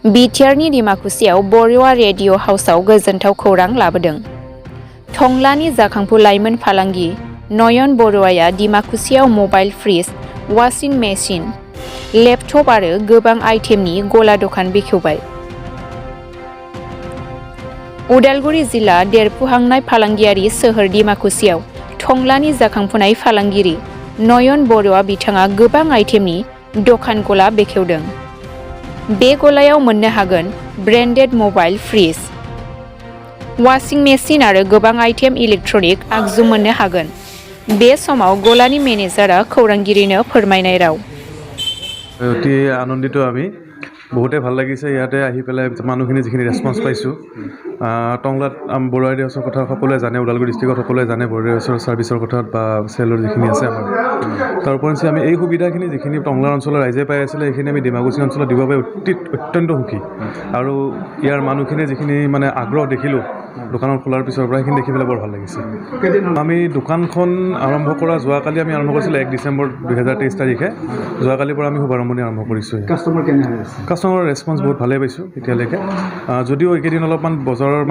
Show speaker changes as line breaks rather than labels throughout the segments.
बिटिआरनि डिमाकुसियाव बरुवा रेडिअ' हाउसआव गोजोनथाव खौरां लाबोदों। टंलानि जाखांफु लाइमोन फालांगि नयन बरुवाया डिमाकुसियाव mobile fridge, washing machine, laptop आरो गोबां आइटेमनि गला दखान बेखेवबाय। उदालगुरि जिल्ला देरफुहांनाय फालांगियारि सोहोर डिमाकुसियाव टंलानि जाखांफुनाय फालांगिरि नयन बरुवा बिथाङा गोबां आइटेमनि दखान गला बेखेवदों। बे गलायाव मोननो हागोन branded mobile fridge, washing machine आरो गोबां आइटेम इलेक्ट्रनिक आगजु मोननो हागोन। बे समाव गलानि मेनेजारआ खौरांगिरिनो फोरमायनाय राव।
অতি আনন্দিত আমি বহুতে ভাল লাগিছে ইয়াতে আহি পেলাই মানুহখিনি যিখিনি ৰেছপন্স পাইছোঁ টংলাত বৰুৱা ৰেডিঅ' হাউচৰ কথা সকলোৱে জানে, ওদালগুৰি ডিষ্ট্ৰিক্টত সকলোৱে জানে বৰুৱা ৰেডিঅ' হাউচৰ ছাৰ্ভিচৰ কথা বা চেলৰ যিখিনি আছে আমাৰ। তাৰ উপৰিঞ্চি আমি এই সুবিধাখিনি যিখিনি টংলা অঞ্চলৰ ৰাইজে পাই আছিলে সেইখিনি আমি ডিমাকুচি অঞ্চলত দিব পাৰি অত্যন্ত সুখী। আৰু ইয়াৰ মানুহখিনিয়ে যিখিনি মানে আগ্ৰহ দেখিলোঁ দোকানত খোলাৰ পিছৰ পৰা সেইখিনি দেখি পেলাই বৰ ভাল লাগিছে। আমি দোকানখন আৰম্ভ কৰা যোৱাকালি আমি আৰম্ভ কৰিছিলোঁ 1 ডিচেম্বৰ 2023 তাৰিখে। যোৱাকালিৰ পৰা আমি শুভাৰম্ভণি আৰম্ভ কৰিছোঁ। কাষ্টমাৰৰ ৰেছপন্স বহুত ভালেই পাইছোঁ এতিয়ালৈকে। যদিও এইকেইদিন অলপমান বজাৰৰ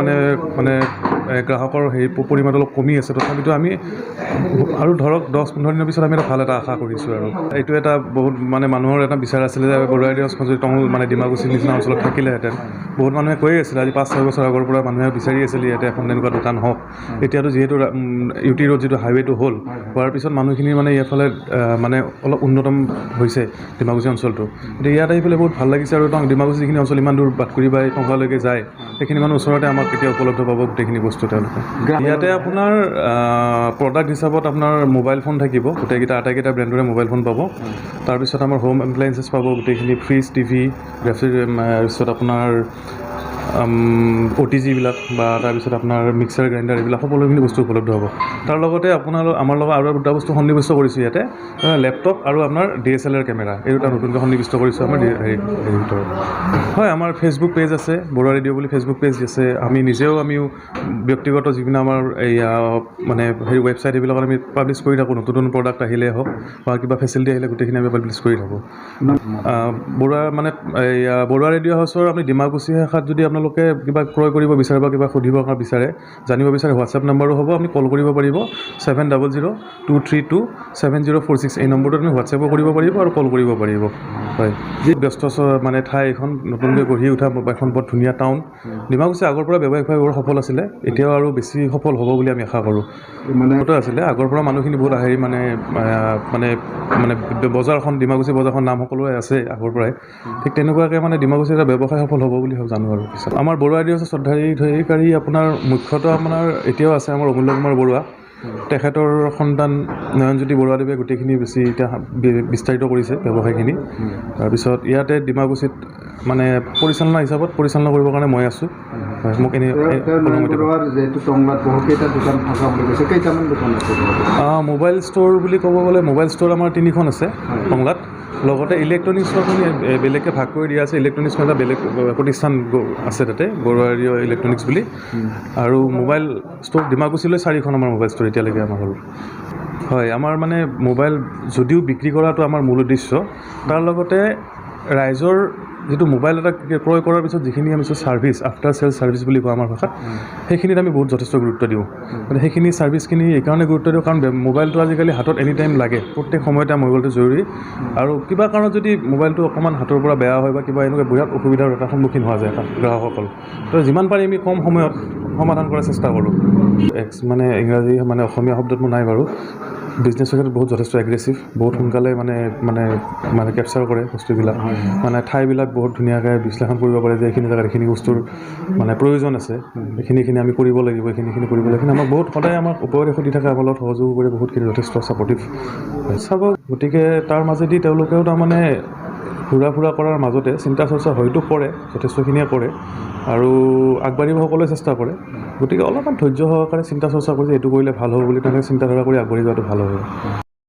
মানে গ্ৰাহকৰ পৰিমাণটো অলপ কমি আছে, তথাপিতো আমি আৰু ধৰক 10-15 দিনৰ পিছত আমি এটা ভাল এটা আশা কৰিছোঁ। আৰু এইটো এটা বহুত মানে মানুহৰ এটা বিচাৰ আছিলে যে বৰুৱা ৰেডিঅ' হাউচখন যদি মানে ডিমাকুচিৰ নিচিনা অঞ্চলত থাকিলেহেঁতেন। বহুত মানুহে কৈয়ে আছিলে, আজি 5-6 বছৰ আগৰ পৰা মানুহে বিচাৰি আছিলে ইয়াতে এখন তেনেকুৱা দোকান হওক। এতিয়াতো যিহেতু ইউটি ৰোড যিটো হাইৱেটো হ'ল, হোৱাৰ পিছত মানুহখিনি মানে ইয়াৰফালে মানে অলপ উন্নতম হৈছে ডিমাকুচি অঞ্চলটো। গতিকে ইয়াত আহি পেলাই বহুত ভাল লাগিছে। আৰু ডিমাকুচি যিখিনি অঞ্চল ইমান দূৰ বাটকুৰি বা টংলালৈকে যায়, সেইখিনি মানুহ ওচৰতে আমাক কেতিয়া উপলব্ধ পাব গোটেইখিনি বস্তু তেওঁলোকে। ইয়াতে আপোনাৰ প্ৰডাক্ট হিচাপত আপোনাৰ মোবাইল ফোন থাকিব, গোটেইকেইটা আটাইকেইটা ব্ৰেণ্ডৰে মোবাইল ফোন পাব। তাৰপিছত আমাৰ হোম এপ্লায়েন্সেছ পাব, গোটেইখিনি ফ্ৰিজ, টিভি, তাৰপিছত আপোনাৰ OTGবিলাক বা তাৰপিছত আপোনাৰ মিক্সাৰ গ্ৰাইণ্ডাৰ এইবিলাক সকলোখিনি বস্তু উপলব্ধ হ'ব। তাৰ লগতে আমাৰ লগত আৰু দুটা বস্তু সন্নিৱিষ্ট কৰিছোঁ ইয়াতে, লেপটপ আৰু আপোনাৰ DSLR কেমেৰা, এই দুটা নতুনকৈ সন্নিৱিষ্ট কৰিছোঁ আমাৰ হেৰিৰ ভিতৰত। হয়, আমাৰ ফেচবুক পেজ আছে, বৰুৱা ৰেডিঅ' বুলি ফেচবুক পেজ আছে। আমিও ব্যক্তিগত যিবিলাক আমাৰ মানে ৱেবছাইট এইবিলাকত আমি পাব্লিছ কৰি থাকোঁ। নতুন প্ৰডাক্ট আহিলে হওক বা কিবা ফেচিলিটি আহিলে গোটেইখিনি আমি পাব্লিছ কৰি থাকোঁ। বৰুৱা ৰেডিঅ' হাউচৰ আপুনি ডিমাকুচি শাখাত যদি আপোনালোকে কিবা ক্ৰয় কৰিব বিচাৰে বা কিবা সুধিব বিচাৰে, জানিব বিচাৰে, হোৱাটছএপ নম্বৰো হ'ব, আপুনি কল কৰিব পাৰিব 7002327046। এই নম্বৰটোত আপুনি হোৱাটছএপো কৰিব পাৰিব আৰু কল কৰিব পাৰিব। হয়, যি ব্যস্ত মানে ঠাই এখন নতুনকৈ গঢ়ি উঠা এখন বৰ ধুনীয়া টাউন। ডিমাকুচি আগৰ পৰা ব্যৱসায়িকভাৱে বৰ সফল আছিলে, এতিয়াও আৰু বেছি সফল হ'ব বুলি আমি আশা কৰোঁ। আছিলে আগৰ পৰা মানুহখিনি বহুত মানে বজাৰখন, ডিমাকুচি বজাৰখন নাম সকলোৰে আছে আগৰ পৰাই। ঠিক তেনেকুৱাকৈ মানে ডিমাকুচি এটা ব্যৱসায় সফল হ'ব বুলি জানো। আৰু পিছত আমাৰ বৰুৱা ৰেডিঅ' হাউচৰ স্বত্বাধিকাৰী আপোনাৰ মুখ্যতঃ আপোনাৰ এতিয়াও আছে আমাৰ অমূল্য কুমাৰ বৰুৱা। তেখেতৰ সন্তান নয়নজ্যোতি বৰুৱাদেৱে গোটেইখিনি বেছি এতিয়া বিস্তাৰিত কৰিছে ব্যৱসায়খিনি। তাৰপিছত ইয়াতে ডিমাকুচিত মানে পৰিচালনা হিচাপত পৰিচালনা কৰিবৰ কাৰণে মই আছোঁ। হয়, মোক মোবাইল ষ্ট'ৰ বুলি ক'ব গ'লে মোবাইল ষ্ট'ৰ আমাৰ 3খন আছে টংলাত। লগতে ইলেক্ট্ৰনিক্সৰ বেলেগকৈ ভাগ কৰি দিয়া আছে। ইলেক্ট্ৰনিক্সৰ এটা বেলেগ প্ৰতিষ্ঠান আছে তাতে, বৰুৱা ৰেডিঅ' ইলেক্ট্ৰনিক্স বুলি। আৰু মোবাইল ষ্ট'ৰ ডিমাকুচিলৈ 4খন আমাৰ মোবাইল ষ্ট'ৰ এতিয়ালৈকে আমাৰ হ'ল। হয়, আমাৰ মানে মোবাইল যদিও বিক্ৰী কৰাটো আমাৰ মূল উদ্দেশ্য, তাৰ লগতে ৰাইজৰ যিটো মোবাইল এটা ক্ৰয় কৰাৰ পিছত যিখিনি আমি ছাৰ্ভিচ, আফটাৰ চেল ছাৰ্ভিচ বুলি কওঁ আমাৰ ভাষাত, সেইখিনিত আমি বহুত যথেষ্ট গুৰুত্ব দিওঁ। মানে সেইখিনি ছাৰ্ভিচখিনি এইকাৰণে গুৰুত্ব দিওঁ কাৰণ মোবাইলটো আজিকালি হাতত এনি টাইম লাগে, প্ৰত্যেক সময়তে মোবাইলটো জৰুৰী। আৰু কিবা কাৰণত যদি মোবাইলটো অকণমান হাতৰ পৰা বেয়া হয় বা কিবা এনেকুৱা বিৰাট অসুবিধাৰ এটা সন্মুখীন হোৱা যায় গ্ৰাহকসকল, তো যিমান পাৰি আমি কম সময়ত সমাধান কৰাৰ চেষ্টা কৰোঁ। মানে ইংৰাজী মানে অসমীয়া শব্দত মোৰ নাই বাৰু। বিজনেছৰ ক্ষেত্ৰত বহুত যথেষ্ট এগ্ৰেছিভ, বহুত সোনকালে মানে কেপচাৰ কৰে বস্তুবিলাক। মানে ঠাইবিলাক বহুত ধুনীয়াকৈ বিশ্লেষণ কৰিব পাৰে যে এইখিনি জেগাত এইখিনি বস্তুৰ মানে প্ৰয়োজন আছে, এইখিনি আমি কৰিব লাগিব, এইখিনি কৰিব লাগিব। আমাক বহুত সদায় আমাক উপদেশ দি থাকে, আমাৰ লগত সহযোগ কৰি বহুতখিনি যথেষ্ট ছাপৰ্টিভ চাব। গতিকে তাৰ মাজেদি তেওঁলোকেও তাৰমানে ঘূৰা ফুৰা কৰাৰ মাজতে চিন্তা চৰ্চা হয়তো কৰে, যথেষ্টখিনিয়ে কৰে আৰু আগবাঢ়িব সকলোৱে চেষ্টা কৰে। গতিকে অলপমান ধৈৰ্য সহকাৰে চিন্তা চৰ্চা কৰি যে এইটো কৰিলে ভাল হ'ব বুলি তেনেকৈ চিন্তাধাৰা কৰি আগবাঢ়ি যোৱাটো ভাল হ'ব।